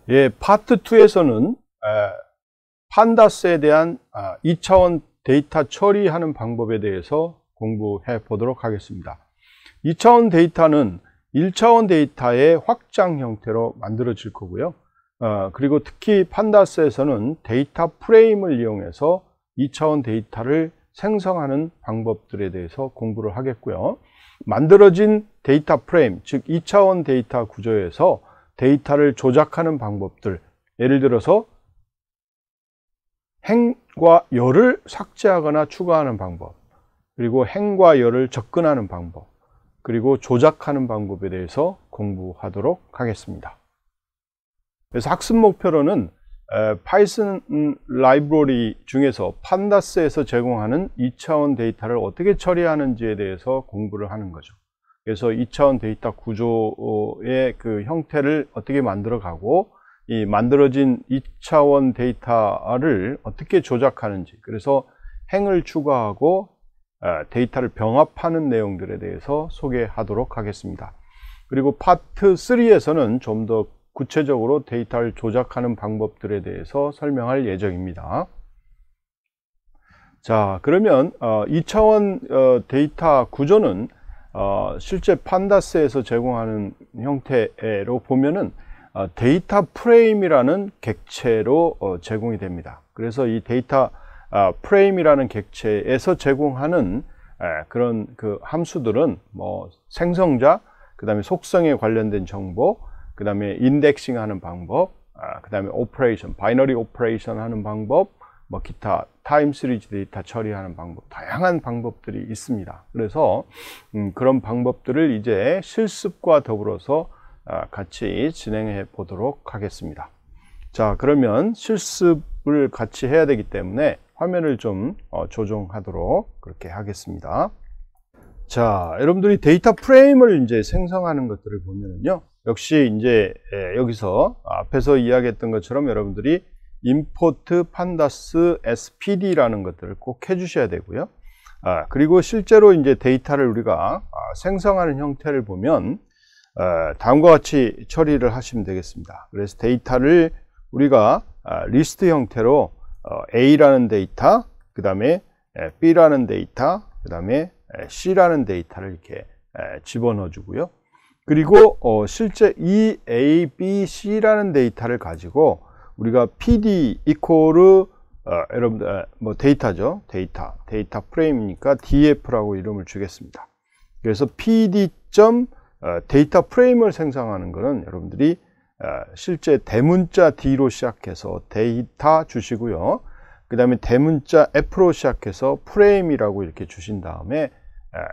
예, 파트 2에서는 판다스에 대한 2차원 데이터 처리하는 방법에 대해서 공부해 보도록 하겠습니다. 2차원 데이터는 1차원 데이터의 확장 형태로 만들어질 거고요. 그리고 특히 판다스에서는 데이터 프레임을 이용해서 2차원 데이터를 생성하는 방법들에 대해서 공부를 하겠고요. 만들어진 데이터 프레임, 즉 2차원 데이터 구조에서 데이터를 조작하는 방법들, 예를 들어서 행과 열을 삭제하거나 추가하는 방법, 그리고 행과 열을 접근하는 방법, 그리고 조작하는 방법에 대해서 공부하도록 하겠습니다. 그래서 학습 목표로는 파이썬 라이브러리 중에서 판다스에서 제공하는 2차원 데이터를 어떻게 처리하는지에 대해서 공부를 하는 거죠. 그래서 2차원 데이터 구조의 그 형태를 어떻게 만들어 가고, 이 만들어진 2차원 데이터를 어떻게 조작하는지, 그래서 행을 추가하고 데이터를 병합하는 내용들에 대해서 소개하도록 하겠습니다. 그리고 파트 3에서는 좀 더 구체적으로 데이터를 조작하는 방법들에 대해서 설명할 예정입니다. 자, 그러면 2차원 데이터 구조는 실제 판다스에서 제공하는 형태로 보면은 데이터 프레임이라는 객체로 제공이 됩니다. 그래서 이 데이터 프레임이라는 객체에서 제공하는 그런 그 함수들은 뭐 생성자, 그 다음에 속성에 관련된 정보, 그 다음에 인덱싱 하는 방법, 그 다음에 오퍼레이션, 바이너리 오퍼레이션 하는 방법, 뭐 기타 타임 시리즈 데이터 처리하는 방법, 다양한 방법들이 있습니다. 그래서 그런 방법들을 이제 실습과 더불어서 같이 진행해 보도록 하겠습니다. 자, 그러면 실습을 같이 해야 되기 때문에 화면을 좀 조정하도록 그렇게 하겠습니다. 자, 여러분들이 데이터 프레임을 이제 생성하는 것들을 보면은요, 역시 이제 여기서 앞에서 이야기했던 것처럼 여러분들이 import pandas spd라는 것들을 꼭 해주셔야 되고요. 그리고 실제로 이제 데이터를 우리가 생성하는 형태를 보면 다음과 같이 처리를 하시면 되겠습니다. 그래서 데이터를 우리가 리스트 형태로 A라는 데이터, 그 다음에 B라는 데이터, 그 다음에 C라는 데이터를 이렇게 집어넣어 주고요. 그리고 실제 이 A, B, C라는 데이터를 가지고 우리가 PD 이퀄 여러분들 뭐 데이터죠. 데이터 프레임이니까 DF라고 이름을 주겠습니다. 그래서 PD 데이터 프레임을 생성하는 것은 여러분들이 실제 대문자 D로 시작해서 데이터 주시고요. 그 다음에 대문자 F로 시작해서 프레임이라고 이렇게 주신 다음에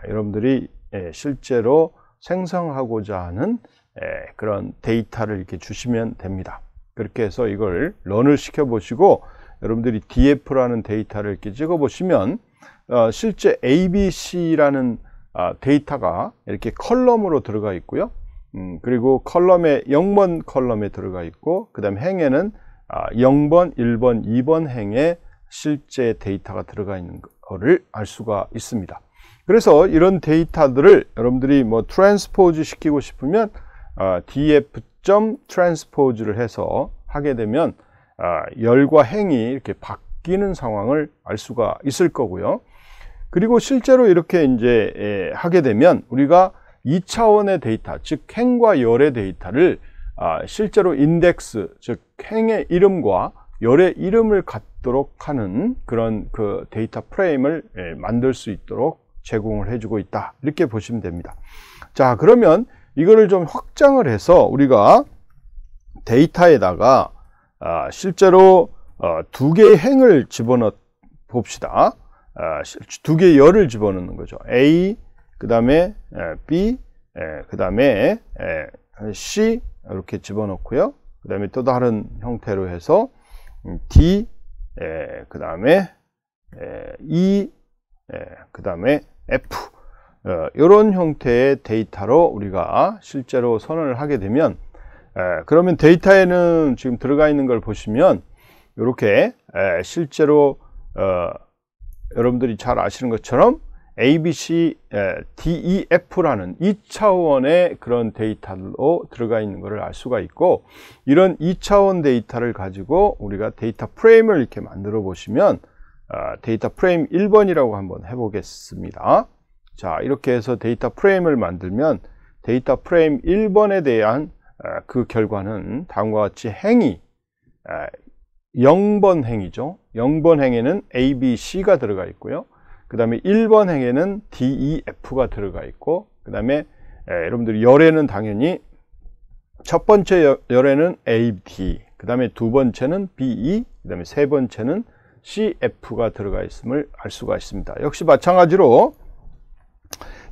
여러분들이 실제로 생성하고자 하는 그런 데이터를 이렇게 주시면 됩니다. 그렇게 해서 이걸 런을 시켜 보시고 여러분들이 DF라는 데이터를 이렇게 찍어 보시면 실제 ABC라는 데이터가 이렇게 컬럼으로 들어가 있고요. 그리고 컬럼에 0번 컬럼에 들어가 있고, 그 다음에 행에는 0번, 1번, 2번 행에 실제 데이터가 들어가 있는 것을 알 수가 있습니다. 그래서 이런 데이터들을 여러분들이 뭐 트랜스포즈 시키고 싶으면 df.transpose를 해서 하게 되면 열과 행이 이렇게 바뀌는 상황을 알 수가 있을 거고요. 그리고 실제로 이렇게 이제 하게 되면 우리가 2차원의 데이터, 즉 행과 열의 데이터를 실제로 인덱스, 즉 행의 이름과 열의 이름을 갖도록 하는 그런 그 데이터 프레임을 만들 수 있도록 제공을 해주고 있다, 이렇게 보시면 됩니다. 자, 그러면 이거를 좀 확장을 해서 우리가 데이터에다가 실제로 두 개의 행을 집어넣어 봅시다. 두 개의 열을 집어넣는 거죠. A, 그 다음에 B, 그 다음에 C 이렇게 집어넣고요. 그 다음에 또 다른 형태로 해서 D, 그 다음에 E, 그 다음에 F, 이런 형태의 데이터로 우리가 실제로 선언을 하게 되면, 그러면 데이터에는 지금 들어가 있는 걸 보시면 이렇게 실제로 여러분들이 잘 아시는 것처럼 ABC, DEF라는 2차원의 그런 데이터로 들어가 있는 것을 알 수가 있고, 이런 2차원 데이터를 가지고 우리가 데이터 프레임을 이렇게 만들어 보시면 데이터 프레임 1번이라고 한번 해보겠습니다. 자, 이렇게 해서 데이터 프레임을 만들면 데이터 프레임 1번에 대한 그 결과는 다음과 같이 행이 0번 행이죠. 0번 행에는 ABC가 들어가 있고요. 그 다음에 1번 행에는 DEF가 들어가 있고, 그 다음에 여러분들이 열에는 당연히 첫 번째 열에는 AD, 그 다음에 두 번째는 BE, 그 다음에 세 번째는 CF가 들어가 있음을 알 수가 있습니다. 역시 마찬가지로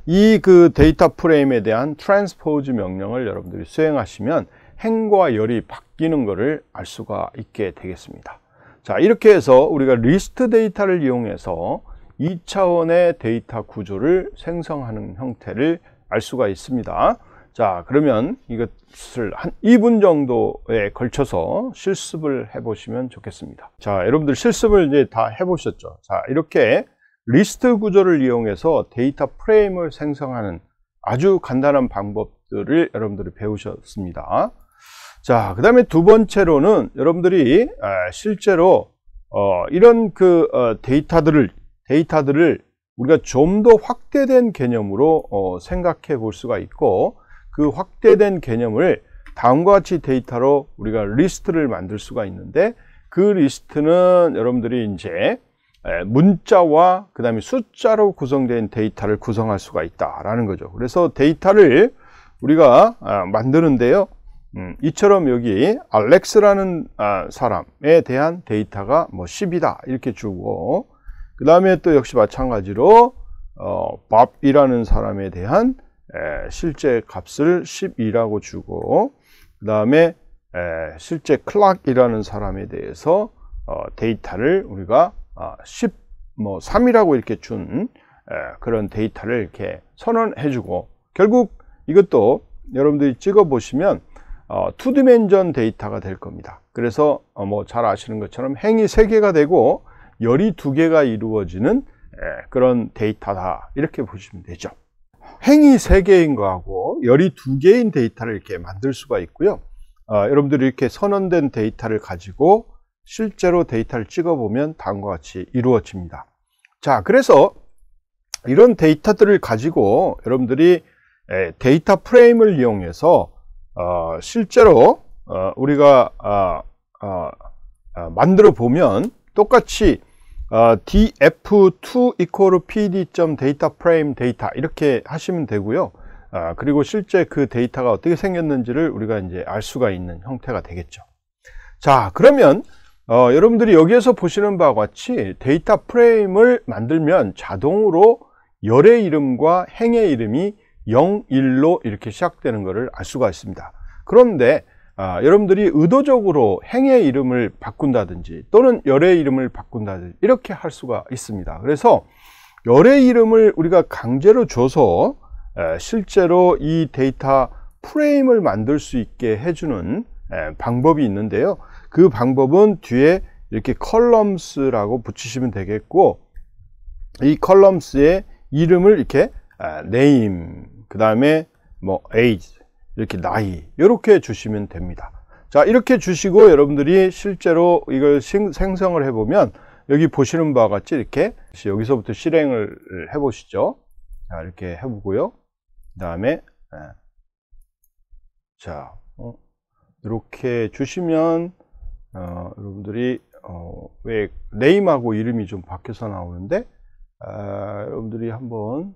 이 그 데이터 프레임에 대한 트랜스포즈 명령을 여러분들이 수행하시면 행과 열이 바뀌는 것을 알 수가 있게 되겠습니다. 자, 이렇게 해서 우리가 리스트 데이터를 이용해서 2차원의 데이터 구조를 생성하는 형태를 알 수가 있습니다. 자, 그러면 이것을 한 2분 정도에 걸쳐서 실습을 해보시면 좋겠습니다. 자, 여러분들 실습을 이제 다 해보셨죠? 자, 이렇게 리스트 구조를 이용해서 데이터 프레임을 생성하는 아주 간단한 방법들을 여러분들이 배우셨습니다. 자, 그 다음에 두 번째로는 여러분들이 실제로 이런 그 데이터들을 우리가 좀 더 확대된 개념으로 생각해 볼 수가 있고, 그 확대된 개념을 다음과 같이 데이터로 우리가 리스트를 만들 수가 있는데, 그 리스트는 여러분들이 이제 문자와 그 다음에 숫자로 구성된 데이터를 구성할 수가 있다라는 거죠. 그래서 데이터를 우리가 만드는데요, 이처럼 여기 알렉스라는 사람에 대한 데이터가 뭐 10이다 이렇게 주고, 그 다음에 또 역시 마찬가지로 밥이라는 사람에 대한 실제 값을 12라고 주고, 그 다음에 실제 클락이라는 사람에 대해서 데이터를 우리가 3이라고 이렇게 준 그런 데이터를 이렇게 선언해 주고, 결국 이것도 여러분들이 찍어 보시면 투디멘전 데이터가 될 겁니다. 그래서 뭐 잘 아시는 것처럼 행이 3개가 되고 열이 2개가 이루어지는 그런 데이터다 이렇게 보시면 되죠. 행이 3개인 거하고 열이 2개인 데이터를 이렇게 만들 수가 있고요. 여러분들이 이렇게 선언된 데이터를 가지고 실제로 데이터를 찍어보면 다음과 같이 이루어집니다. 자, 그래서 이런 데이터들을 가지고 여러분들이 데이터 프레임을 이용해서 실제로 우리가 만들어 보면 똑같이 df2 equal pd.dataFrame data 이렇게 하시면 되고요. 그리고 실제 그 데이터가 어떻게 생겼는지를 우리가 이제 알 수가 있는 형태가 되겠죠. 자, 그러면 여러분들이 여기에서 보시는 바와 같이 데이터 프레임을 만들면 자동으로 열의 이름과 행의 이름이 0, 1로 이렇게 시작되는 것을 알 수가 있습니다. 그런데 여러분들이 의도적으로 행의 이름을 바꾼다든지 또는 열의 이름을 바꾼다든지 이렇게 할 수가 있습니다. 그래서 열의 이름을 우리가 강제로 줘서 실제로 이 데이터 프레임을 만들 수 있게 해주는 방법이 있는데요. 그 방법은 뒤에 이렇게 컬럼스라고 붙이시면 되겠고, 이 컬럼스의 이름을 이렇게 name, 그 다음에 뭐 age, 이렇게 나이 이렇게 주시면 됩니다. 자, 이렇게 주시고 여러분들이 실제로 이걸 생성을 해보면 여기 보시는 바와 같이 이렇게 여기서부터 실행을 해보시죠. 자, 이렇게 해보고요. 그 다음에 자, 이렇게 주시면 여러분들이 왜 네임하고 이름이 좀 바뀌어서 나오는데 여러분들이 한번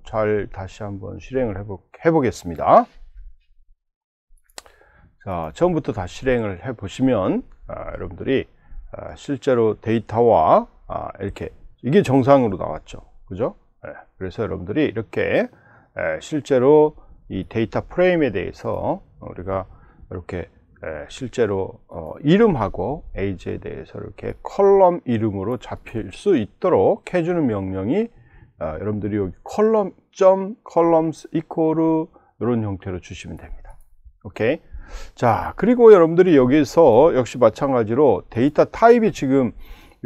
다시 한번 실행을 해보겠습니다. 자, 처음부터 다시 실행을 해보시면 여러분들이 실제로 데이터와 이렇게 이게 정상으로 나왔죠. 그죠? 그래서 여러분들이 이렇게 실제로 이 데이터 프레임에 대해서 우리가 이렇게 실제로 이름하고 age에 대해서 이렇게 컬럼 이름으로 잡힐 수 있도록 해주는 명령이 여러분들이 여기 columns equal 이런 형태로 주시면 됩니다. 오케이. 자, 그리고 여러분들이 여기서 역시 마찬가지로 데이터 타입이 지금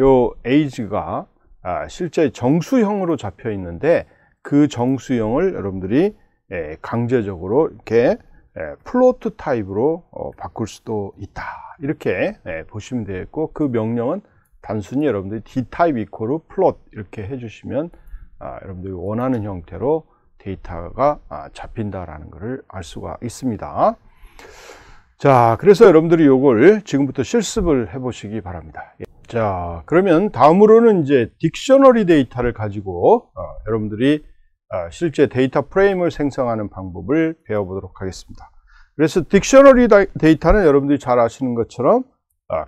요 age가 실제 정수형으로 잡혀 있는데 그 정수형을 여러분들이 강제적으로 이렇게 플로트 타입으로 바꿀 수도 있다. 이렇게 보시면 되겠고, 그 명령은 단순히 여러분들이 D 타입 이퀄 플롯 이렇게 해주시면 여러분들이 원하는 형태로 데이터가 잡힌다라는 것을 알 수가 있습니다. 자, 그래서 여러분들이 요걸 지금부터 실습을 해 보시기 바랍니다. 자, 그러면 다음으로는 이제 딕셔너리 데이터를 가지고 여러분들이 실제 데이터 프레임을 생성하는 방법을 배워보도록 하겠습니다. 그래서 딕셔너리 데이터는 여러분들이 잘 아시는 것처럼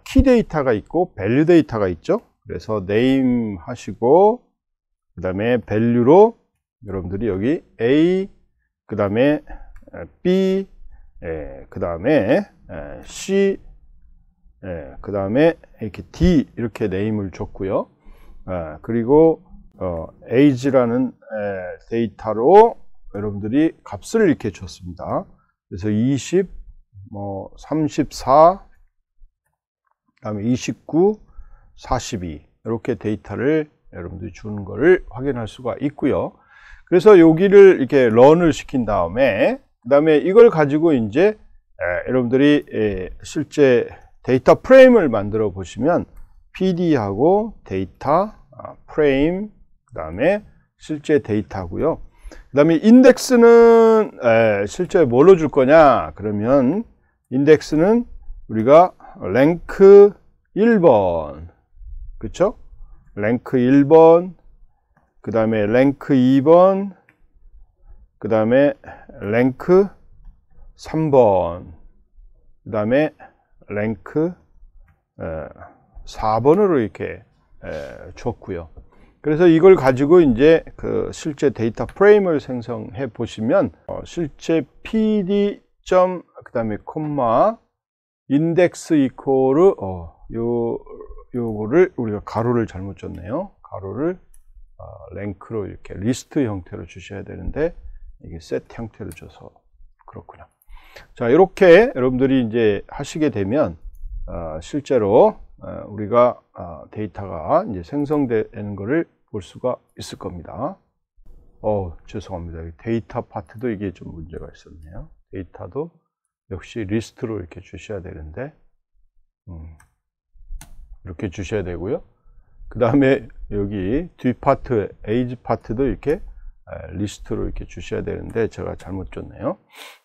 키 데이터가 있고 밸류 데이터가 있죠. 그래서 네임 하시고 그 다음에 밸류로 여러분들이 여기 A, 그 다음에 B, 그 다음에 C, 그 다음에 이렇게 D 이렇게 네임을 줬고요. 그리고 age라는 데이터로 여러분들이 값을 이렇게 줬습니다. 그래서 20, 34, 그 다음에 29, 42 이렇게 데이터를 여러분들이 주는 것을 확인할 수가 있고요. 그래서 여기를 이렇게 런을 시킨 다음에 그 다음에 이걸 가지고 이제 여러분들이 실제 데이터 프레임을 만들어 보시면 PD하고 데이터 프레임 그 다음에 실제 데이터고요. 그 다음에 인덱스는 실제 뭘로 줄 거냐 그러면 인덱스는 우리가 랭크 1번 그쵸? 랭크 1번 그 다음에 랭크 2번 그 다음에 랭크 3번 그 다음에 랭크 4번으로 이렇게 줬고요. 그래서 이걸 가지고 이제 그 실제 데이터 프레임을 생성해 보시면 실제 PD 그 다음에 콤마 인덱스 이퀄 요거를 우리가 가로를 잘못 줬네요. 가로를 랭크로 이렇게 리스트 형태로 주셔야 되는데 이게 세트 형태로 줘서 그렇구나. 자, 이렇게 여러분들이 이제 하시게 되면 실제로 우리가 데이터가 이제 생성되는 것을 볼 수가 있을 겁니다. 죄송합니다. 데이터 파트도 이게 좀 문제가 있었네요. 데이터도 역시 리스트로 이렇게 주셔야 되는데 이렇게 주셔야 되고요. 그 다음에 여기 뒤 파트, 에이지 파트도 이렇게 리스트로 이렇게 주셔야 되는데 제가 잘못 줬네요.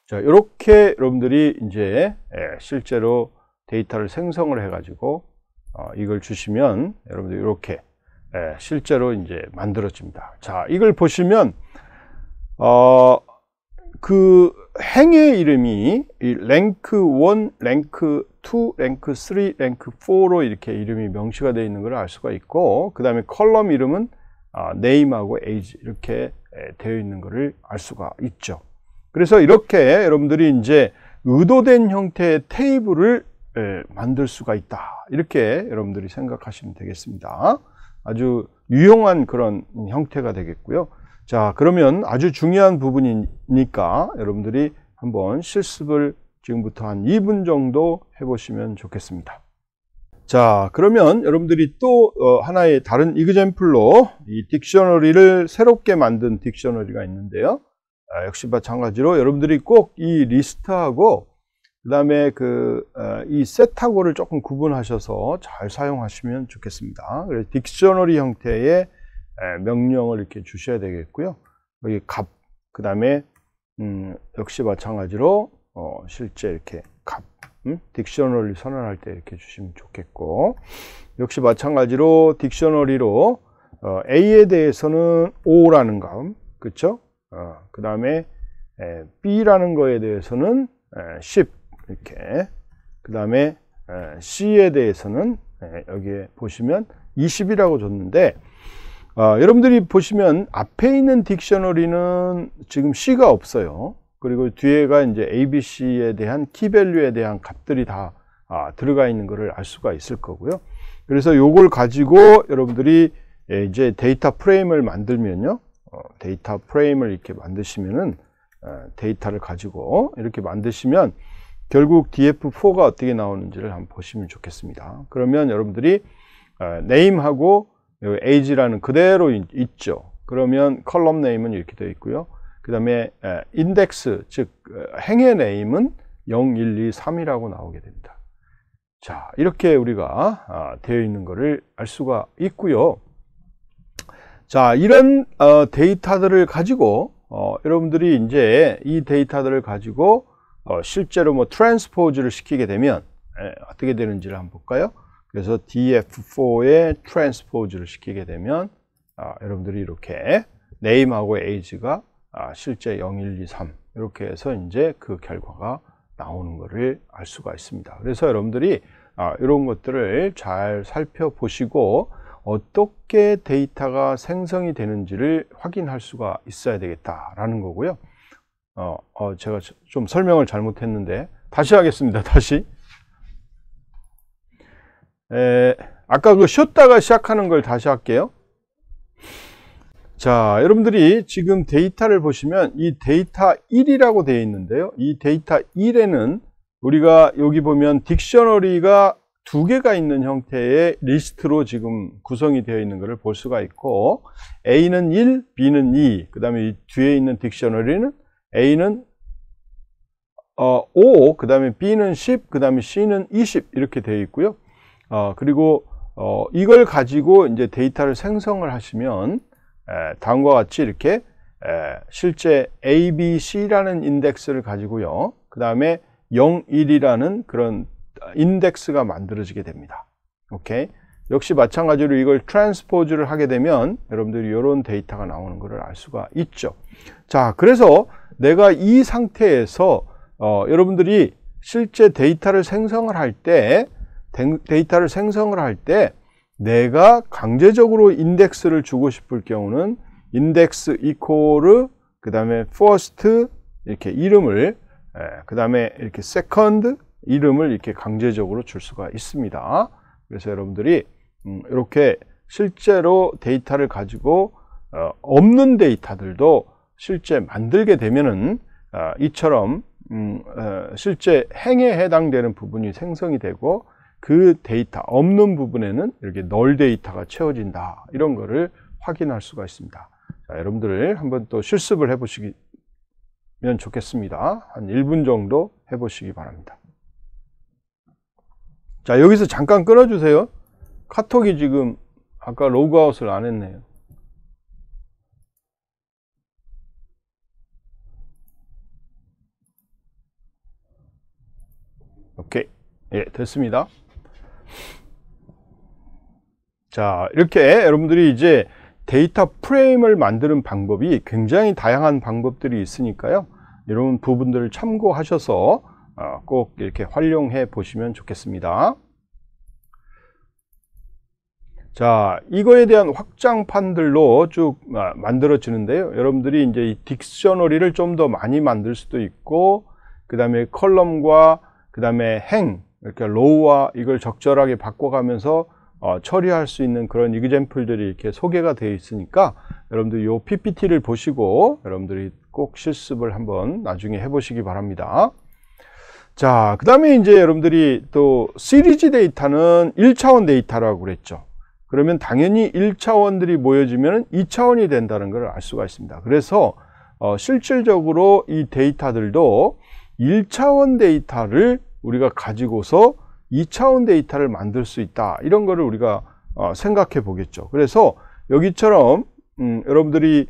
자, 이렇게 여러분들이 이제 실제로 데이터를 생성을 해가지고 이걸 주시면 여러분들 이렇게 실제로 이제 만들어집니다. 자, 이걸 보시면 그 행의 이름이 랭크 1, 랭크 2, 랭크 3, 랭크 4로 이렇게 이름이 명시가 되어 있는 걸 알 수가 있고 그 다음에 컬럼 이름은 name하고 age 이렇게 되어 있는 것을 알 수가 있죠. 그래서 이렇게 여러분들이 이제 의도된 형태의 테이블을 만들 수가 있다. 이렇게 여러분들이 생각하시면 되겠습니다. 아주 유용한 그런 형태가 되겠고요. 자, 그러면 아주 중요한 부분이니까 여러분들이 한번 실습을 지금부터 한 2분 정도 해보시면 좋겠습니다. 자, 그러면 여러분들이 또 하나의 다른 이그젬플로 이 딕셔너리를 새롭게 만든 딕셔너리가 있는데요. 역시 마찬가지로 여러분들이 꼭 이 리스트하고 그 다음에 이 셋하고를 조금 구분하셔서 잘 사용하시면 좋겠습니다. 그래서 딕셔너리 형태의 명령을 이렇게 주셔야 되겠고요. 여기 값, 그 다음에 역시 마찬가지로 실제 이렇게 값, 딕셔너리 선언할 때 이렇게 주시면 좋겠고, 역시 마찬가지로 딕셔너리로 A에 대해서는 O라는 값, 그렇죠? 그 다음에 B라는 거에 대해서는 10 이렇게, 그 다음에 C에 대해서는 여기에 보시면 20이라고 줬는데 여러분들이 보시면 앞에 있는 딕셔너리는 지금 C가 없어요. 그리고 뒤에가 이제 ABC에 대한 키밸류에 대한 값들이 다 들어가 있는 것을 알 수가 있을 거고요. 그래서 요걸 가지고 여러분들이 이제 데이터 프레임을 만들면요. 데이터 프레임을 이렇게 만드시면은 데이터를 가지고 이렇게 만드시면 결국 df4가 어떻게 나오는지를 한번 보시면 좋겠습니다. 그러면 여러분들이 name하고 age라는 그대로 있죠. 그러면 컬럼 네임은 이렇게 되어 있고요. 그 다음에 인덱스, 즉 행의 네임은 0, 1, 2, 3이라고 나오게 됩니다. 자, 이렇게 우리가 되어 있는 것을 알 수가 있고요. 자, 이런 데이터들을 가지고 여러분들이 이제 이 데이터들을 가지고 실제로 뭐 트랜스포즈를 시키게 되면 어떻게 되는지를 한번 볼까요? 그래서 df4에 트랜스포즈를 시키게 되면 여러분들이 이렇게 name하고 age가 실제 0, 1, 2, 3 이렇게 해서 이제 그 결과가 나오는 것을 알 수가 있습니다. 그래서 여러분들이 이런 것들을 잘 살펴보시고 어떻게 데이터가 생성이 되는지를 확인할 수가 있어야 되겠다라는 거고요. 제가 좀 설명을 잘못했는데 다시 하겠습니다. 다시. 아까 그 쉬었다가 시작하는 걸 다시 할게요. 자, 여러분들이 지금 데이터를 보시면 이 데이터 1이라고 되어 있는데요. 이 데이터 1에는 우리가 여기 보면 딕셔너리가 2개가 있는 형태의 리스트로 지금 구성이 되어 있는 것을 볼 수가 있고, A는 1, B는 2, 그 다음에 이 뒤에 있는 딕셔너리는 A는 5, 그 다음에 B는 10, 그 다음에 C는 20 이렇게 되어 있고요. 그리고 이걸 가지고 이제 데이터를 생성을 하시면 다음과 같이 이렇게 실제 A, B, C라는 인덱스를 가지고요. 그 다음에 0, 1이라는 그런 인덱스가 만들어지게 됩니다. 오케이. 역시 마찬가지로 이걸 트랜스포즈를 하게 되면 여러분들이 이런 데이터가 나오는 것을 알 수가 있죠. 자, 그래서 내가 이 상태에서 여러분들이 실제 데이터를 생성을 할 때 내가 강제적으로 인덱스를 주고 싶을 경우는 인덱스 이퀄 그 다음에 first 이렇게 이름을 그 다음에 이렇게 second 이름을 이렇게 강제적으로 줄 수가 있습니다. 그래서 여러분들이 이렇게 실제로 데이터를 가지고 없는 데이터들도 실제 만들게 되면은 이처럼 실제 행에 해당되는 부분이 생성이 되고 그 데이터 없는 부분에는 이렇게 널 데이터가 채워진다, 이런 거를 확인할 수가 있습니다. 자, 여러분들 한번 또 실습을 해보시면 좋겠습니다. 한 1분 정도 해보시기 바랍니다. 자, 여기서 잠깐 끊어주세요. 카톡이 지금 아까 로그아웃을 안 했네요. 오케이. 예, 됐습니다. 자, 이렇게 여러분들이 이제 데이터 프레임을 만드는 방법이 굉장히 다양한 방법들이 있으니까요. 이런 부분들을 참고하셔서 꼭 이렇게 활용해 보시면 좋겠습니다. 자, 이거에 대한 확장판들로 쭉 만들어지는데요. 여러분들이 이제 이 딕셔너리를 좀 더 많이 만들 수도 있고, 그 다음에 컬럼과 그 다음에 행, 이렇게 로우와 이걸 적절하게 바꿔가면서 처리할 수 있는 그런 이그젬플들이 이렇게 소개가 되어 있으니까 여러분들 이 PPT를 보시고 여러분들이 꼭 실습을 한번 나중에 해보시기 바랍니다. 자, 그 다음에 이제 여러분들이 또 시리즈 데이터는 1차원 데이터라고 그랬죠. 그러면 당연히 1차원들이 모여지면 2차원이 된다는 걸 알 수가 있습니다. 그래서 실질적으로 이 데이터들도 1차원 데이터를 우리가 가지고서 2차원 데이터를 만들 수 있다, 이런 거를 우리가 생각해 보겠죠. 그래서 여기처럼 여러분들이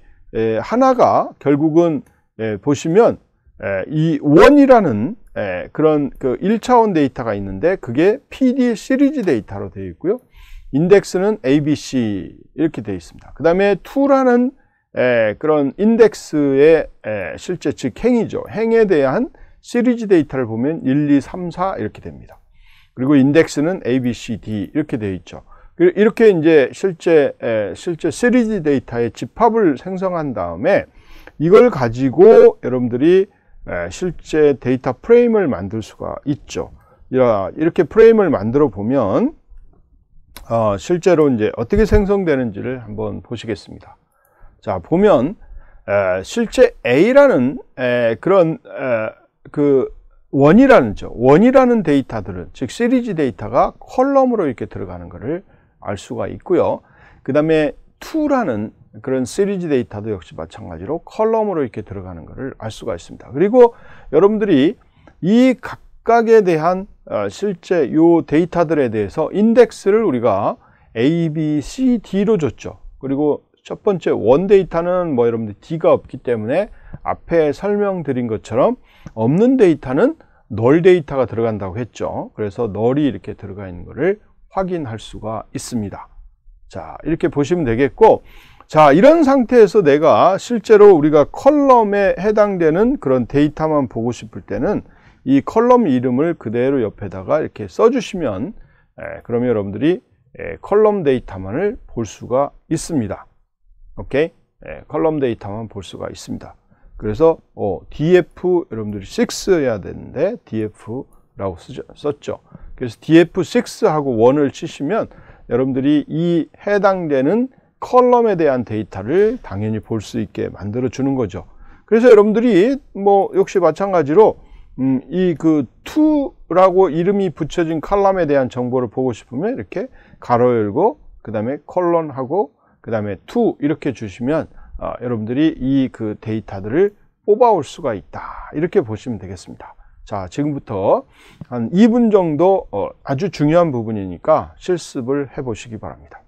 하나가 결국은 보시면 이 원이라는 그런 그 1차원 데이터가 있는데 그게 PD 시리즈 데이터로 되어 있고요. 인덱스는 ABC 이렇게 되어 있습니다. 그 다음에 2라는 그런 인덱스의 실제 즉 행이죠. 행에 대한 시리즈 데이터를 보면 1, 2, 3, 4 이렇게 됩니다. 그리고 인덱스는 A, B, C, D 이렇게 되어 있죠. 이렇게 이제 실제 시리즈 데이터의 집합을 생성한 다음에 이걸 가지고 여러분들이 실제 데이터 프레임을 만들 수가 있죠. 이렇게 프레임을 만들어 보면 실제로 이제 어떻게 생성되는지를 한번 보시겠습니다. 자, 보면 실제 A라는 그런 그 원이라는 데이터들은, 즉 시리즈 데이터가 컬럼으로 이렇게 들어가는 것을 알 수가 있고요. 그 다음에 2라는 그런 시리즈 데이터도 역시 마찬가지로 컬럼으로 이렇게 들어가는 것을 알 수가 있습니다. 그리고 여러분들이 이 각각에 대한 실제 요 데이터들에 대해서 인덱스를 우리가 A, B, C, D로 줬죠. 그리고 첫 번째 원 데이터는 뭐 여러분들 D가 없기 때문에 앞에 설명드린 것처럼 없는 데이터는 널 데이터가 들어간다고 했죠. 그래서 널이 이렇게 들어가 있는 것을 확인할 수가 있습니다. 자, 이렇게 보시면 되겠고, 자, 이런 상태에서 내가 실제로 우리가 컬럼에 해당되는 그런 데이터만 보고 싶을 때는 이 컬럼 이름을 그대로 옆에다가 이렇게 써주시면 그러면 여러분들이 컬럼 데이터만을 볼 수가 있습니다. 오케이? 컬럼 데이터만 볼 수가 있습니다. 그래서 df 여러분들이 6여야 되는데 df라고 썼죠. 그래서 df6하고 1을 치시면 여러분들이 이 해당되는 컬럼에 대한 데이터를 당연히 볼 수 있게 만들어 주는 거죠. 그래서 여러분들이 뭐 역시 마찬가지로 이 그 to라고 이름이 붙여진 컬럼에 대한 정보를 보고 싶으면 이렇게 가로 열고 그 다음에 콜론하고 그 다음에 to 이렇게 주시면 여러분들이 이 그 데이터들을 뽑아올 수가 있다. 이렇게 보시면 되겠습니다. 자, 지금부터 한 2분 정도 아주 중요한 부분이니까 실습을 해 보시기 바랍니다.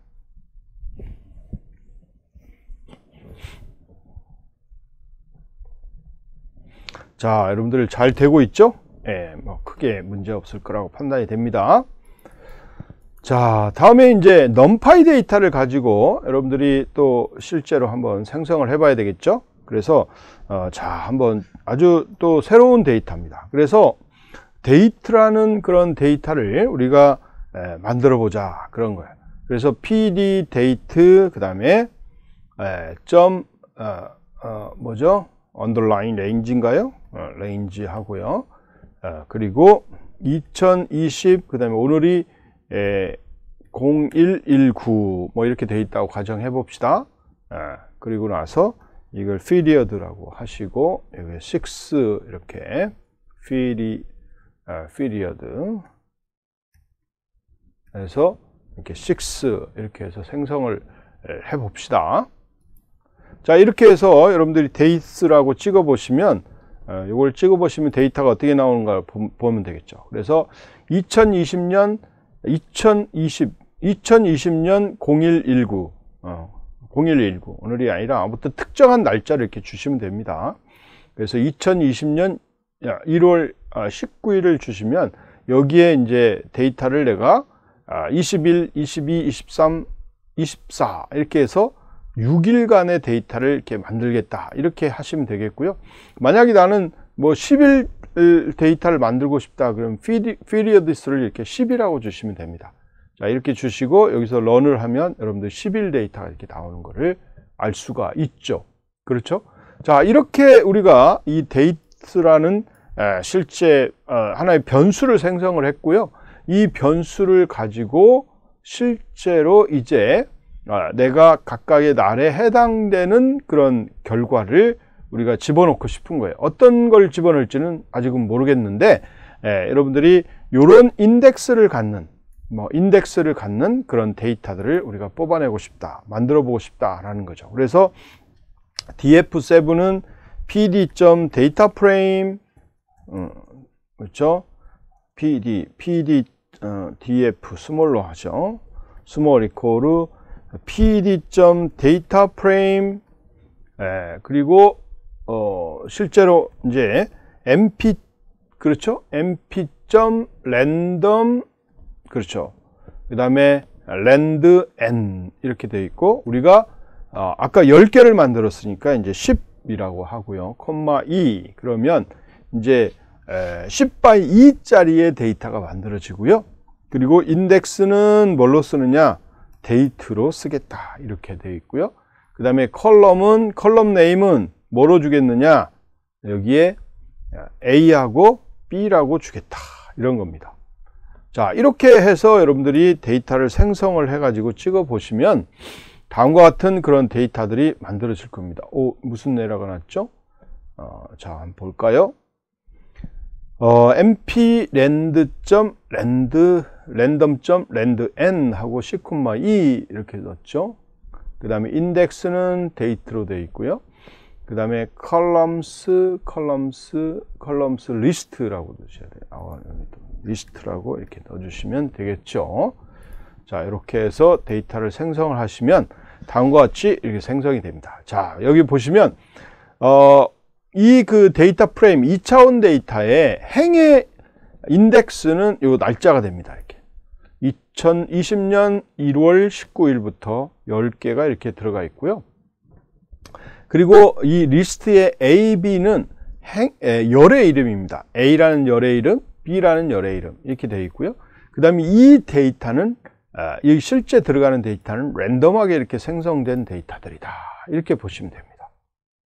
자, 여러분들 잘 되고 있죠? 예, 뭐 크게 문제 없을 거라고 판단이 됩니다. 자, 다음에 이제 numpy 데이터를 가지고 여러분들이 또 실제로 한번 생성을 해 봐야 되겠죠? 그래서 자, 한번 아주 또 새로운 데이터입니다. 그래서 데이트라는 그런 데이터를 우리가 만들어 보자 그런 거예요. 그래서 pd date 그다음에 뭐죠? underline range인가요? range 하고요. 그리고 2020 그다음에 오늘이 0119 뭐 이렇게 돼 있다고 가정해 봅시다. 그리고 나서 이걸 period라고 하시고 여기 6 이렇게 period 해서 이렇게 6 이렇게 해서 생성을 해 봅시다. 자, 이렇게 해서 여러분들이 dates라고 찍어 보시면 이걸 찍어 보시면 데이터가 어떻게 나오는가 보면 되겠죠. 그래서 2020년 0119 0119 오늘이 아니라 아무튼 특정한 날짜를 이렇게 주시면 됩니다. 그래서 2020년 1월 19일을 주시면 여기에 이제 데이터를 내가 21, 22, 23, 24 이렇게 해서 6일간의 데이터를 이렇게 만들겠다 이렇게 하시면 되겠고요. 만약에 나는 뭐 10일 데이터를 만들고 싶다 그러면 periodis를 이렇게 10이라고 주시면 됩니다. 자, 이렇게 주시고 여기서 run을 하면 여러분들 10일 데이터가 이렇게 나오는 것을 알 수가 있죠. 그렇죠? 자, 이렇게 우리가 이 date라는 실제 하나의 변수를 생성을 했고요. 이 변수를 가지고 실제로 이제 내가 각각의 날에 해당되는 그런 결과를 우리가 집어넣고 싶은 거예요. 어떤 걸 집어넣을지는 아직은 모르겠는데 여러분들이 이런 인덱스를 갖는 그런 데이터들을 우리가 뽑아내고 싶다, 만들어 보고 싶다라는 거죠. 그래서 df7은 pd.dataframe 그렇죠? df 스몰로 하죠. 스몰 이퀄 pd.dataframe 그리고 실제로 이제 mp 그렇죠? mp.random 그렇죠. 그 다음에 rand_n 이렇게 되어 있고 우리가 아까 10개를 만들었으니까 이제 10이라고 하고요. 콤마 2 그러면 이제 10 by 2짜리의 데이터가 만들어지고요. 그리고 인덱스는 뭘로 쓰느냐? 데이트로 쓰겠다 이렇게 되어 있고요. 그 다음에 컬럼 네임은 뭐로 주겠느냐? 여기에 A하고 B라고 주겠다 이런 겁니다. 자, 이렇게 해서 여러분들이 데이터를 생성을 해 가지고 찍어 보시면 다음과 같은 그런 데이터들이 만들어질 겁니다. 무슨 에러가 났죠? 자, 한번 볼까요? mp_rand.random.randn 하고 10,2 이렇게 넣었죠. 그 다음에 인덱스는 데이트로 되어 있고요. 그 다음에 컬럼스 리스트라고 넣으셔야 돼요. 리스트라고 이렇게 넣어주시면 되겠죠. 자, 이렇게 해서 데이터를 생성을 하시면 다음과 같이 이렇게 생성이 됩니다. 자, 여기 보시면 이 그 데이터 프레임 2차원 데이터의 행의 인덱스는 요 날짜가 됩니다. 이렇게 2020년 1월 19일부터 10개가 이렇게 들어가 있고요. 그리고 이 리스트의 A, B는 열의 이름입니다. A라는 열의 이름, B라는 열의 이름 이렇게 되어 있고요. 그 다음에 이 데이터는 이 실제 들어가는 데이터는 랜덤하게 이렇게 생성된 데이터들이다. 이렇게 보시면 됩니다.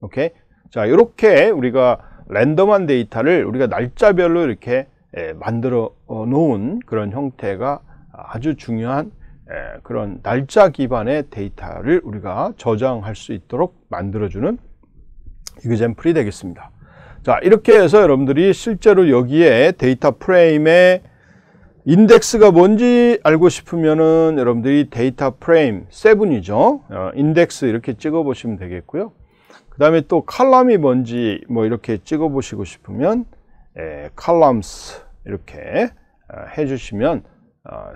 오케이? 자, 이렇게 우리가 랜덤한 데이터를 우리가 날짜별로 이렇게 만들어 놓은 그런 형태가 아주 중요한 그런 날짜 기반의 데이터를 우리가 저장할 수 있도록 만들어주는 이그젬플이 되겠습니다. 자, 이렇게 해서 여러분들이 실제로 여기에 데이터 프레임의 인덱스가 뭔지 알고 싶으면은 여러분들이 데이터 프레임 7이죠. 인덱스 이렇게 찍어 보시면 되겠고요. 그 다음에 또 칼럼이 뭔지 뭐 이렇게 찍어 보시고 싶으면 columns 이렇게 해주시면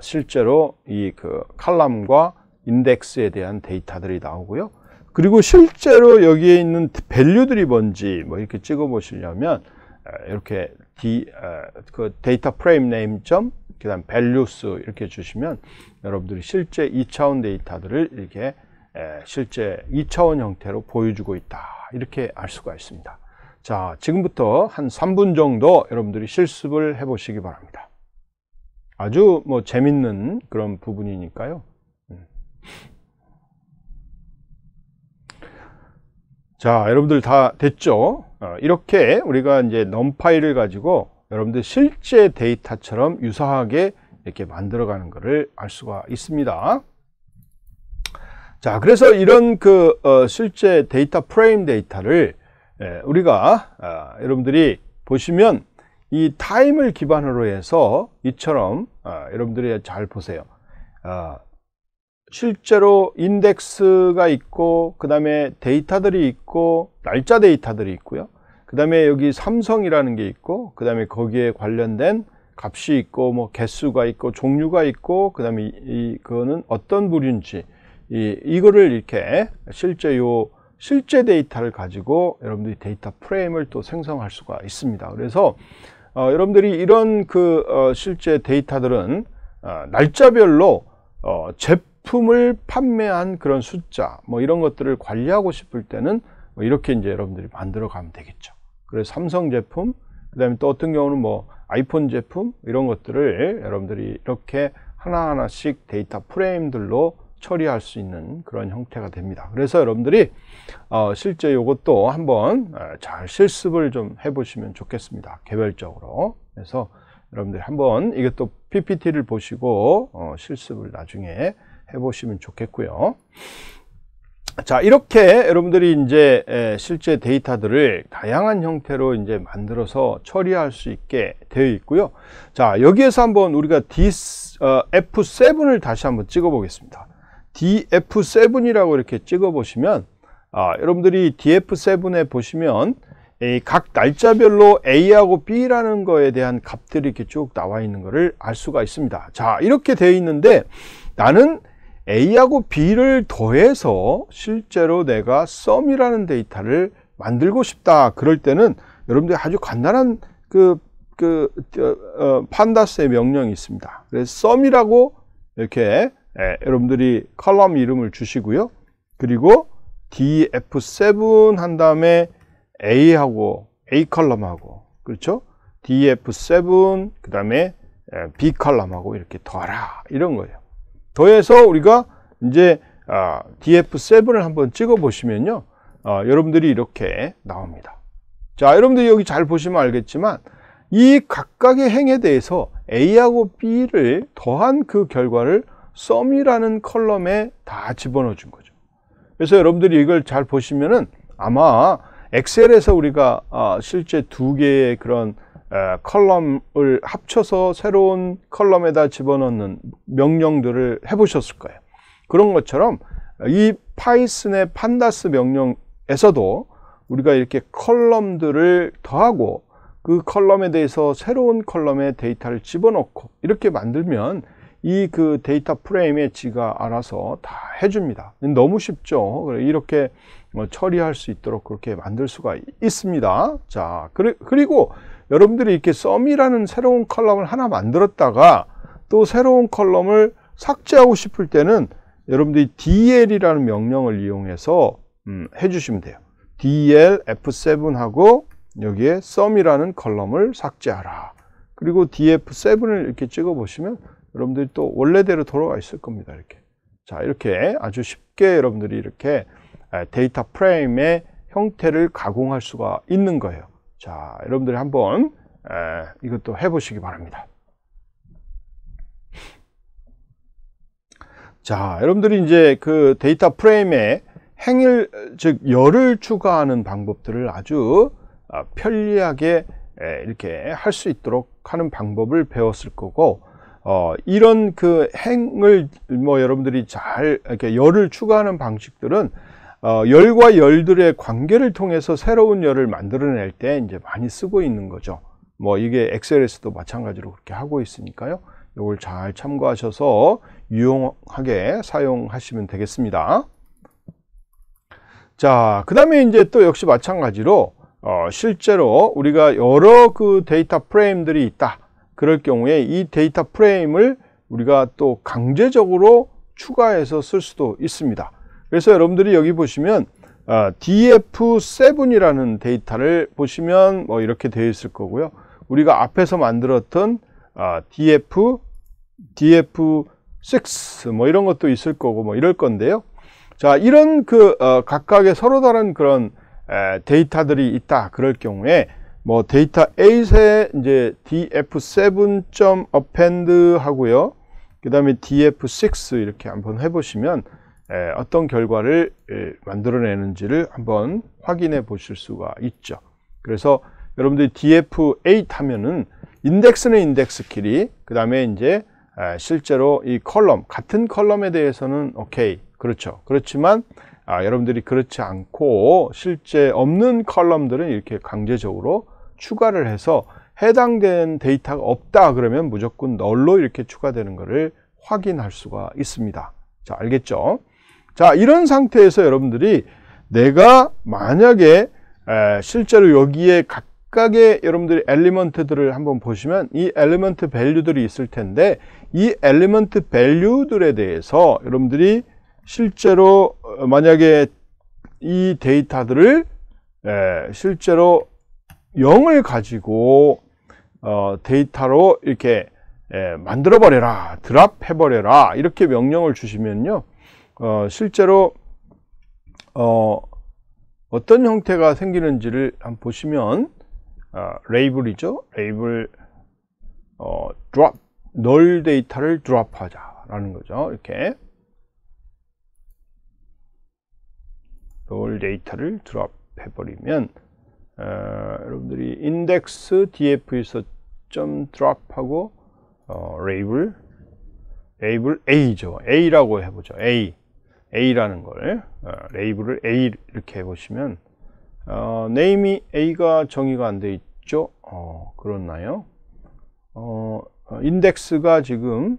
실제로 이 그 칼럼과 인덱스에 대한 데이터들이 나오고요. 그리고 실제로 여기에 있는 밸류들이 뭔지 뭐 이렇게 찍어 보시려면 이렇게 그 데이터 프레임 네임 점 그다음 values 이렇게 주시면 여러분들이 실제 2차원 데이터들을 이렇게 실제 2차원 형태로 보여주고 있다. 이렇게 알 수가 있습니다. 자, 지금부터 한 3분 정도 여러분들이 실습을 해 보시기 바랍니다. 아주 뭐 재밌는 그런 부분이니까요. 자, 여러분들 다 됐죠? 이렇게 우리가 이제 num파이를 가지고 여러분들 실제 데이터처럼 유사하게 이렇게 만들어가는 것을 알 수가 있습니다. 자, 그래서 이런 그 실제 데이터 프레임 데이터를 우리가 여러분들이 보시면 이 타임을 기반으로 해서 이처럼 여러분들이 잘 보세요. 실제로 인덱스가 있고 그 다음에 데이터들이 있고 날짜 데이터들이 있고요. 그 다음에 여기 삼성이라는 게 있고 그 다음에 거기에 관련된 값이 있고 뭐 개수가 있고 종류가 있고 그 다음에 그거는 어떤 부류인지 이거를 이렇게 실제 데이터를 가지고 여러분들이 데이터 프레임을 또 생성할 수가 있습니다. 그래서 여러분들이 이런 그 실제 데이터들은 날짜별로 제품을 판매한 그런 숫자 뭐 이런 것들을 관리하고 싶을 때는 뭐 이렇게 이제 여러분들이 만들어 가면 되겠죠. 그래서 삼성 제품, 그 다음에 또 어떤 경우는 뭐 아이폰 제품 이런 것들을 여러분들이 이렇게 하나하나씩 데이터 프레임들로 처리할 수 있는 그런 형태가 됩니다. 그래서 여러분들이 실제 이것도 한번 잘 실습을 좀 해보시면 좋겠습니다. 개별적으로. 그래서 여러분들이 한번 이것도 PPT를 보시고 실습을 나중에 해보시면 좋겠고요. 자, 이렇게 여러분들이 이제 실제 데이터들을 다양한 형태로 이제 만들어서 처리할 수 있게 되어 있고요. 자, 여기에서 한번 우리가 DF7을 다시 한번 찍어 보겠습니다. DF7이라고 이렇게 찍어 보시면 여러분들이 DF7에 보시면 각 날짜별로 A하고 B라는 거에 대한 값들이 이렇게 쭉 나와 있는 것을 알 수가 있습니다. 자, 이렇게 되어 있는데 나는 A하고 B를 더해서 실제로 내가 sum이라는 데이터를 만들고 싶다. 그럴 때는 여러분들이 아주 간단한 판다스의 명령이 있습니다. 그래서 sum이라고 이렇게 여러분들이 컬럼 이름을 주시고요. 그리고 df7 한 다음에 A하고 A 컬럼하고 그렇죠? df7 그 다음에 B 컬럼하고 이렇게 더하라 이런 거예요. 더해서 우리가 이제 df7을 한번 찍어 보시면요. 여러분들이 이렇게 나옵니다. 자, 여러분들이 여기 잘 보시면 알겠지만 이 각각의 행에 대해서 A하고 B를 더한 그 결과를 sum이라는 컬럼에 다 집어넣어 준 거죠. 그래서 여러분들이 이걸 잘 보시면은 아마 엑셀에서 우리가 실제 두 개의 그런 컬럼을 합쳐서 새로운 컬럼에다 집어넣는 명령들을 해보셨을 거예요. 그런 것처럼 이 파이썬의 판다스 명령에서도 우리가 이렇게 컬럼들을 더하고 그 컬럼에 대해서 새로운 컬럼에 데이터를 집어넣고 이렇게 만들면 이 그 데이터 프레임에 지가 알아서 다 해줍니다. 너무 쉽죠. 이렇게 처리할 수 있도록 그렇게 만들 수가 있습니다. 자, 그리고 여러분들이 이렇게 썸이라는 새로운 컬럼을 하나 만들었다가 또 새로운 컬럼을 삭제하고 싶을 때는 여러분들이 DL이라는 명령을 이용해서 해주시면 돼요. DL F7하고 여기에 썸이라는 컬럼을 삭제하라. 그리고 DF7을 이렇게 찍어 보시면 여러분들이 또 원래대로 돌아가 있을 겁니다. 이렇게. 자, 이렇게 아주 쉽게 여러분들이 이렇게 데이터 프레임의 형태를 가공할 수가 있는 거예요. 자, 여러분들이 한번 이것도 해보시기 바랍니다. 자, 여러분들이 이제 그 데이터 프레임에 행일, 즉 열을 추가하는 방법들을 아주 편리하게 이렇게 할 수 있도록 하는 방법을 배웠을 거고, 이런 그 행을 뭐 여러분들이 잘 이렇게 열을 추가하는 방식들은 열과 열들의 관계를 통해서 새로운 열을 만들어낼 때 이제 많이 쓰고 있는 거죠. 뭐 이게 엑셀에서도 마찬가지로 그렇게 하고 있으니까요. 이걸 잘 참고하셔서 유용하게 사용하시면 되겠습니다. 자, 그 다음에 이제 또 역시 마찬가지로 실제로 우리가 여러 그 데이터 프레임들이 있다. 그럴 경우에 이 데이터 프레임을 우리가 또 강제적으로 추가해서 쓸 수도 있습니다. 그래서 여러분들이 여기 보시면 DF7이라는 데이터를 보시면 뭐 이렇게 되어 있을 거고요. 우리가 앞에서 만들었던 DF6 뭐 이런 것도 있을 거고 뭐 이럴 건데요. 자, 이런 그 각각의 서로 다른 그런 데이터들이 있다. 그럴 경우에 뭐 데이터 8에 이제 df7.append 하고요. 그 다음에 df6 이렇게 한번 해보시면 어떤 결과를 만들어내는지를 한번 확인해 보실 수가 있죠. 그래서 여러분들이 df8 하면은 인덱스는 인덱스 길이, 그 다음에 이제 실제로 이 컬럼, 같은 컬럼에 대해서는 오케이. 그렇죠. 그렇지만 여러분들이 그렇지 않고 실제 없는 컬럼들은 이렇게 강제적으로 추가를 해서 해당된 데이터가 없다 그러면 무조건 널로 이렇게 추가되는 것을 확인할 수가 있습니다. 자, 알겠죠? 자, 이런 상태에서 여러분들이 내가 만약에 실제로 여기에 각각의 여러분들이 엘리먼트들을 한번 보시면 이 엘리먼트 밸류들이 있을 텐데 이 엘리먼트 밸류들에 대해서 여러분들이 실제로 만약에 이 데이터들을 실제로 0을 가지고 데이터로 이렇게 만들어 버려라, 드랍 해버려라 이렇게 명령을 주시면요, 실제로 어떤 형태가 생기는지를 한번 보시면 레이블이죠. 레이블 드랍, 널 데이터를 드랍하자라는 거죠. 이렇게 널 데이터를 드랍해버리면 여러분들이 인덱스 df에서 점 드랍하고 레이블 A죠. A라고 해보죠. A라는 걸 레이블을 A 이렇게 해보시면 네임이 A가 정의가 안 돼 있죠. 그렇나요? 인덱스가 지금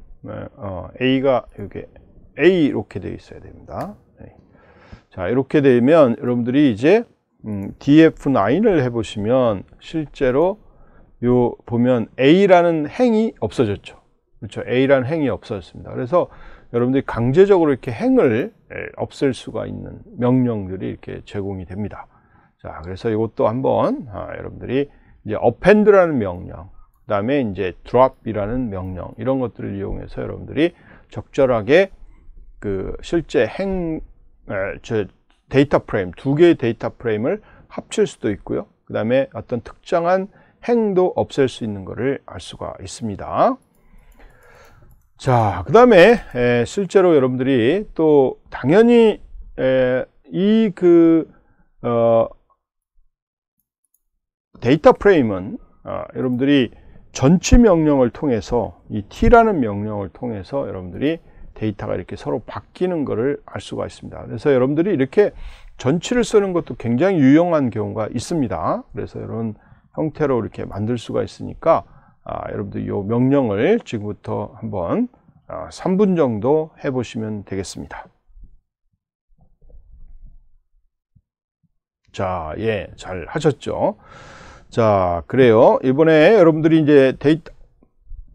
A가 여기 A 이렇게 되어 있어야 됩니다. 자, 이렇게 되면 여러분들이 이제 df9을 해보시면 실제로 요 보면 A라는 행이 없어졌죠. 그렇죠. A라는 행이 없어졌습니다. 그래서 여러분들이 강제적으로 이렇게 행을 없앨 수가 있는 명령들이 이렇게 제공이 됩니다. 자, 그래서 이것도 한번 여러분들이 이제 append라는 명령, 그 다음에 이제 drop이라는 명령, 이런 것들을 이용해서 여러분들이 적절하게 그 실제 데이터 프레임, 두 개의 데이터 프레임을 합칠 수도 있고요. 그 다음에 어떤 특정한 행도 없앨 수 있는 것을 알 수가 있습니다. 자, 그 다음에 실제로 여러분들이 또 당연히 이 데이터 프레임은 여러분들이 전치 명령을 통해서 이 t라는 명령을 통해서 여러분들이 데이터가 이렇게 서로 바뀌는 것을 알 수가 있습니다. 그래서 여러분들이 이렇게 전치를 쓰는 것도 굉장히 유용한 경우가 있습니다. 그래서 이런 형태로 이렇게 만들 수가 있으니까 여러분들 이 명령을 지금부터 한번 3분 정도 해보시면 되겠습니다. 자, 예, 잘 하셨죠? 자, 그래요. 이번에 여러분들이 이제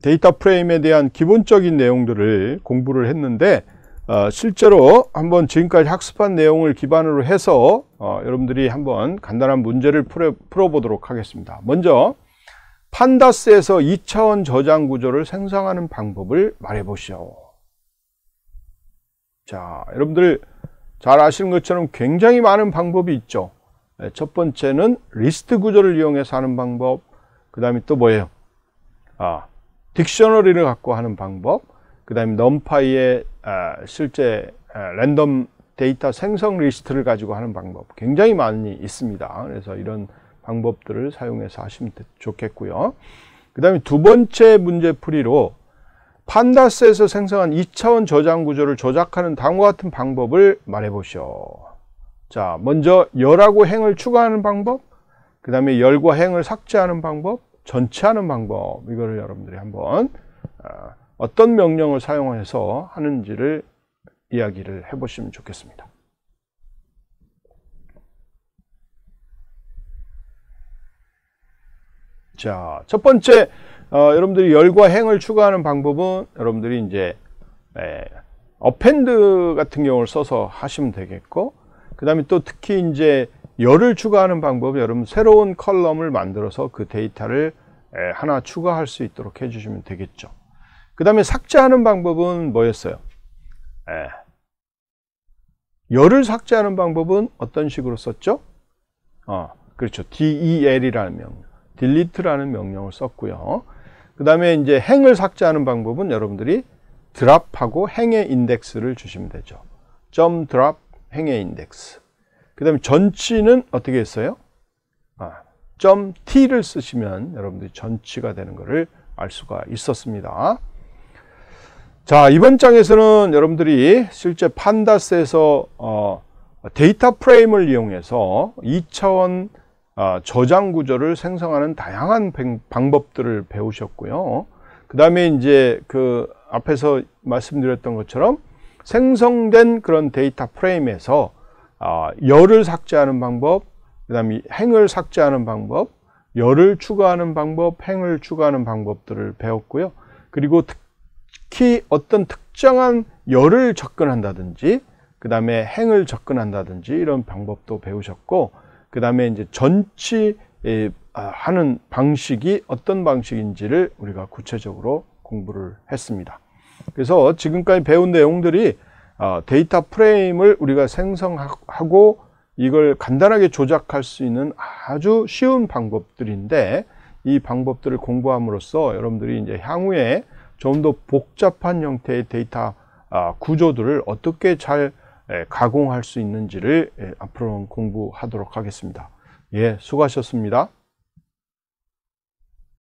데이터 프레임에 대한 기본적인 내용들을 공부를 했는데, 실제로 한번 지금까지 학습한 내용을 기반으로 해서 여러분들이 한번 간단한 문제를 풀어보도록 하겠습니다. 먼저 판다스에서 2차원 저장 구조를 생성하는 방법을 말해 보시오. 자, 여러분들 잘 아시는 것처럼 굉장히 많은 방법이 있죠. 첫 번째는 리스트 구조를 이용해서 하는 방법, 그 다음에 또 뭐예요? 딕셔너리를 갖고 하는 방법, 그 다음에 넘파이의 실제 랜덤 데이터 생성 리스트를 가지고 하는 방법 굉장히 많이 있습니다. 그래서 이런 방법들을 사용해서 하시면 좋겠고요. 그 다음에 두 번째 문제풀이로 판다스에서 생성한 2차원 저장 구조를 조작하는 다음과 같은 방법을 말해 보시오. 자, 먼저 열하고 행을 추가하는 방법, 그 다음에 열과 행을 삭제하는 방법, 전치하는 방법, 이거를 여러분들이 한번 어떤 명령을 사용해서 하는지를 이야기를 해보시면 좋겠습니다. 자, 첫 번째 여러분들이 열과 행을 추가하는 방법은 여러분들이 이제 어펜드 같은 경우를 써서 하시면 되겠고, 그 다음에 또 특히 이제 열을 추가하는 방법은 여러분 새로운 컬럼을 만들어서 그 데이터를 하나 추가할 수 있도록 해주시면 되겠죠. 그 다음에 삭제하는 방법은 뭐였어요? 열을 삭제하는 방법은 어떤 식으로 썼죠? 그렇죠. del이라는 명령, delete라는 명령을 썼고요. 그 다음에 이제 행을 삭제하는 방법은 여러분들이 드랍하고 행의 인덱스를 주시면 되죠. .drop 행의 인덱스. 그 다음에 전치는 어떻게 했어요? .t를 쓰시면 여러분들이 전치가 되는 것을 알 수가 있었습니다. 자, 이번 장에서는 여러분들이 실제 판다스에서 데이터 프레임을 이용해서 2차원 저장 구조를 생성하는 다양한 방법들을 배우셨고요. 그 다음에 이제 그 앞에서 말씀드렸던 것처럼 생성된 그런 데이터 프레임에서 열을 삭제하는 방법, 그 다음에 행을 삭제하는 방법, 열을 추가하는 방법, 행을 추가하는 방법들을 배웠고요. 그리고 특히 어떤 특정한 열을 접근한다든지, 그 다음에 행을 접근한다든지 이런 방법도 배우셨고, 그 다음에 이제 전치 하는 방식이 어떤 방식인지를 우리가 구체적으로 공부를 했습니다. 그래서 지금까지 배운 내용들이 데이터 프레임을 우리가 생성하고 이걸 간단하게 조작할 수 있는 아주 쉬운 방법들인데, 이 방법들을 공부함으로써 여러분들이 이제 향후에 좀 더 복잡한 형태의 데이터 구조들을 어떻게 잘 가공할 수 있는지를 앞으로 공부하도록 하겠습니다. 예, 수고하셨습니다.